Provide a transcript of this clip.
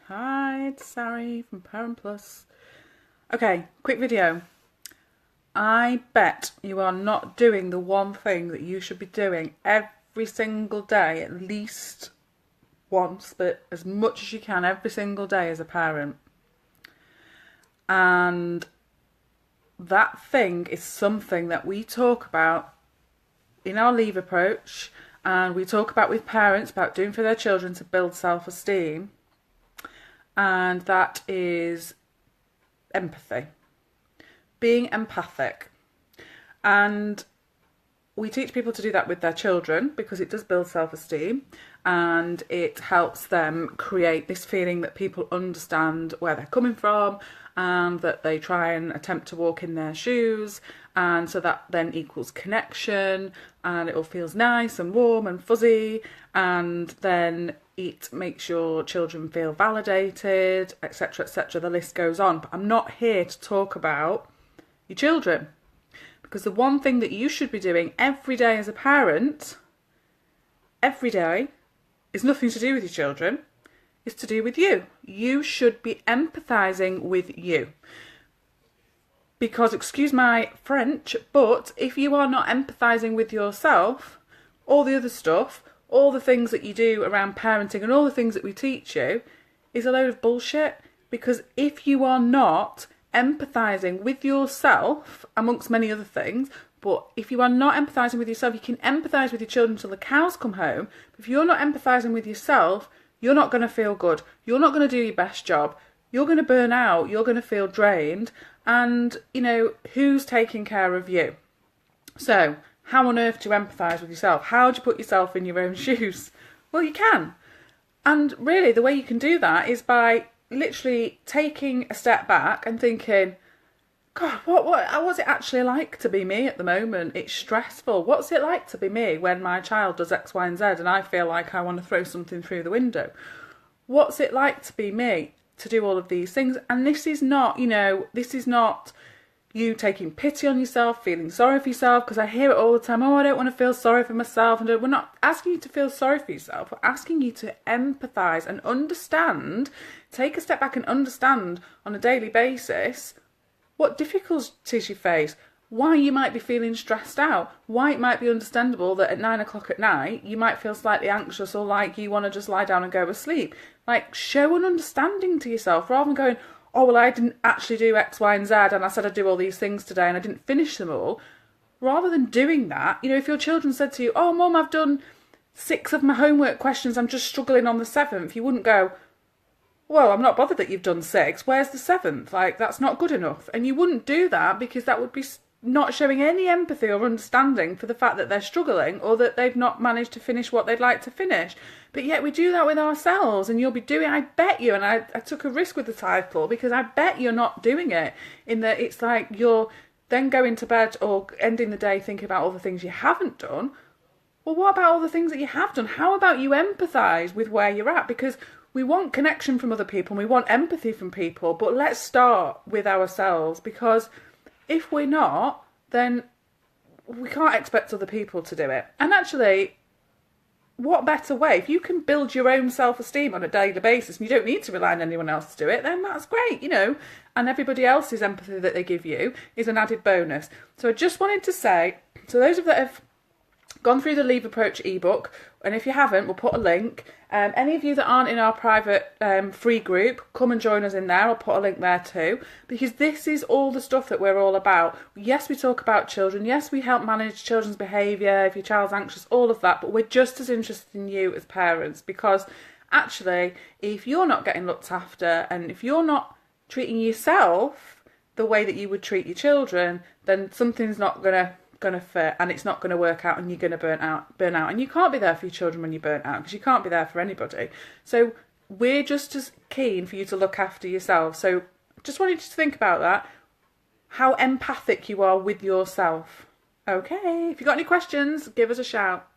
Hi, it's Sari from Parent Plus. Okay, quick video. I bet you are not doing the one thing that you should be doing every single day, at least once, but as much as you can every single day as a parent. And that thing is something that we talk about in our Leave approach, and we talk about with parents about doing for their children to build self-esteem. And that is empathy, being empathic. And we teach people to do that with their children because it does build self-esteem and it helps them create this feeling that people understand where they're coming from and that they try and attempt to walk in their shoes, and so that then equals connection and it all feels nice and warm and fuzzy, and then it makes your children feel validated, etc., etc. The list goes on. But I'm not here to talk about your children, because the one thing that you should be doing every day as a parent, every day, is nothing to do with your children. It's to do with you. You should be empathising with you. Because, excuse my French, but if you are not empathising with yourself, all the other stuff, all the things that you do around parenting and all the things that we teach you is a load of bullshit. Because if you are not empathising with yourself, amongst many other things, but if you are not empathising with yourself, you can empathise with your children until the cows come home. But if you're not empathising with yourself, you're not going to feel good. You're not going to do your best job. You're going to burn out. You're going to feel drained. And, you know, who's taking care of you? So, how on earth do you empathise with yourself? How do you put yourself in your own shoes? Well, you can. And really, the way you can do that is by literally taking a step back and thinking, God, what's it actually like to be me at the moment? It's stressful. What's it like to be me when my child does X, Y, and Z and I feel like I want to throw something through the window? What's it like to be me, to do all of these things? And this is not, this is not you taking pity on yourself, feeling sorry for yourself, because I hear it all the time. Oh, I don't want to feel sorry for myself. And we're not asking you to feel sorry for yourself. We're asking you to empathise and understand, take a step back and understand on a daily basis what difficulties you face, why you might be feeling stressed out, why it might be understandable that at 9 o'clock at night you might feel slightly anxious or like you want to just lie down and go to sleep. Like, show an understanding to yourself rather than going, oh, well, I didn't actually do X, Y, and Z and I said I'd do all these things today and I didn't finish them all. Rather than doing that, if your children said to you, oh, Mum, I've done 6 of my homework questions, I'm just struggling on the 7th, you wouldn't go, well, I'm not bothered that you've done 6, where's the 7th? Like, that's not good enough. And you wouldn't do that because that would be not showing any empathy or understanding for the fact that they're struggling or that they've not managed to finish what they'd like to finish. But yet we do that with ourselves, and you'll be doing, I bet you, and I took a risk with the title because I bet you're not doing it, in that it's like you're then going to bed or ending the day thinking about all the things you haven't done. Well, what about all the things that you have done? How about you empathise with where you're at? Because we want connection from other people and we want empathy from people, but let's start with ourselves, because if we're not, then we can't expect other people to do it. And actually, what better way? If you can build your own self-esteem on a daily basis and you don't need to rely on anyone else to do it, then that's great, and everybody else's empathy that they give you is an added bonus. So I just wanted to say, so those of that have gone through the Leave Approach ebook, and if you haven't, we'll put a link. Any of you that aren't in our private free group, come and join us in there. I'll put a link there too, because this is all the stuff that we're all about. Yes, we talk about children. Yes, we help manage children's behaviour, if your child's anxious, all of that, but we're just as interested in you as parents, because actually, if you're not getting looked after and if you're not treating yourself the way that you would treat your children, then something's not going to fit and it's not going to work out, and you're going to burn out, and you can't be there for your children when you're burnt out, because you can't be there for anybody. So we're just as keen for you to look after yourself. So just wanted you to think about that, how empathic you are with yourself. Okay, if you've got any questions, give us a shout.